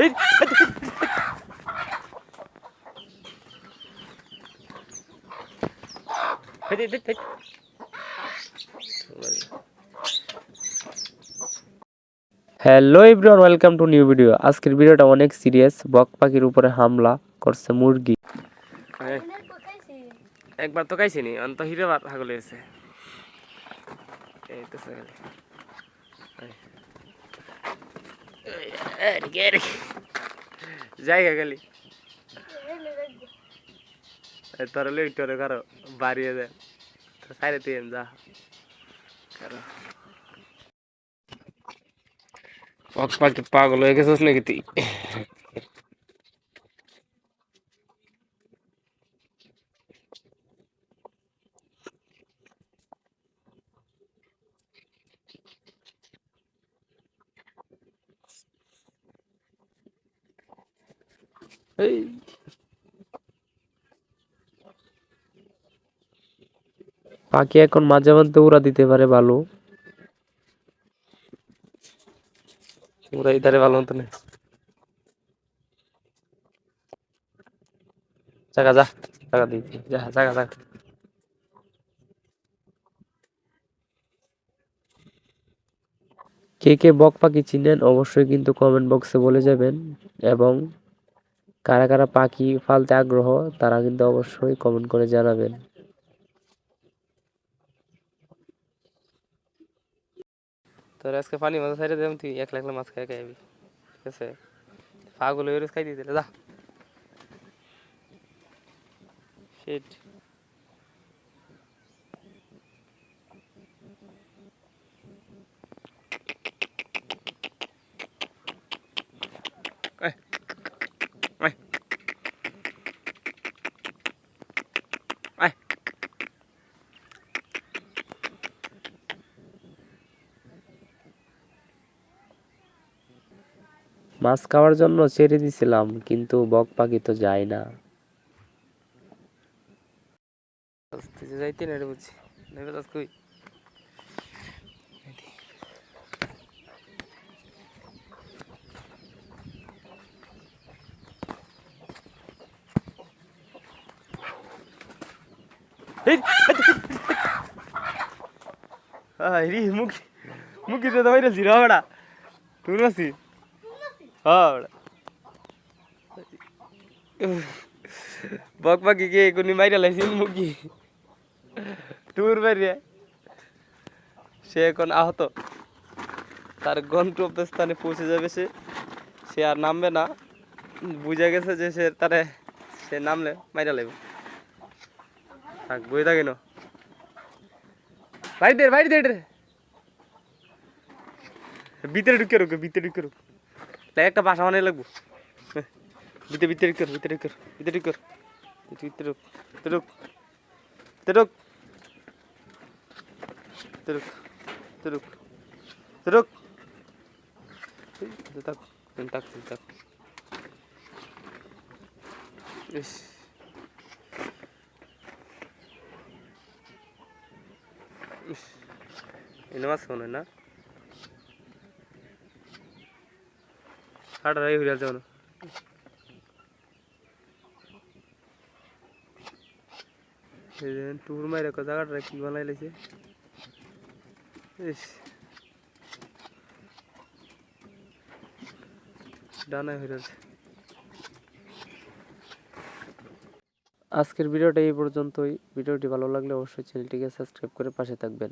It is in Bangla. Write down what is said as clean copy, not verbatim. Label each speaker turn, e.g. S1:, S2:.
S1: Hello everyone, welcome to new video. আজকের ভিডিওটা অনেক সিরিয়াস। বক পাখির উপরে হামলা করছে মুরগি। একবার তো খাইছিনি, অন্ত হিরে ছাগল এসে এই তো জায়গা গেলি তোর লিটরে কারো বাড়িয়ে দেয় সাইরে তুই যা কারো বক পাখি পাগল হয়ে গেছিস নাকি তুই? এই পাখি এখন মাঝে মধ্যে উড়া দিতে পারে ভালো, উড়া ইধারে ভালো মতো নেই। জায়গা যা, জায়গা দিয়েছি, যা জায়গা যা। কে কে বক পাখি চিনেন অবশ্যই কিন্তু কমেন্ট বক্সে বলে যাবেন, এবং কারা কারা পাখি পালতে আগ্রহ তারা কিন্তু অবশ্যই কমেন্ট করে জানাবেন। তোর আজকে পানি মাছ ছাইড়ে দেব, তুই একলা একলা মাছ খাই খাইবি, ঠিক আছে? পাগল হয়ে খাই দিতে যা। শিট। আয় আয় আয়। মাছ খাওয়ার জন্য ছেড়ে দিছিলাম, কিন্তু বক পাখি তো যায় না। যাইতে না বুঝছি, নেবে যাস কই? রি মুখি মুখি তো বাইরে জিরা বড়া তুই নাসি। হ্যাঁ বক পাখি কে কোনি মাইরা লাইছিস মুখি টুর বাইরে। সে এখন আহত, তার গন্তব্যস্থানে পৌঁছে যাবে সে, সে আর নামবে না। বুঝে গেছে যে সে তারে সে নামলে মাইরা লাগবে। থাক বই থাকে না, বাইরে বাইরে দে, ভিতরে ঢুকে রুক, ভিতরে ঢুকে রুক, একটা বাসা বানাই লাগবো। ভিতরে ভিতরে ঢুকে ভিতরে ঢুকে ভিতরে ঢুকে ভিতরে রুক, ভিতরে রুক, ভিতরে রুক, ভিতরে রুক, ভিতরে রুক, ভিতরে রুক। থাক থাক থাক। ইস ইস, এনে মাছ মনে হয় না, হাঁটা রাই হইয়া যাও না। টুর মাইরে জায়গাটা কি বানাই লাইছে। ইস ডানায় হয়ে যাচ্ছে। আজকের ভিডিওটা এই পর্যন্তই। ভিডিওটি ভালো লাগলে অবশ্যই চ্যানেলটিকে সাবস্ক্রাইব করে পাশে থাকবেন।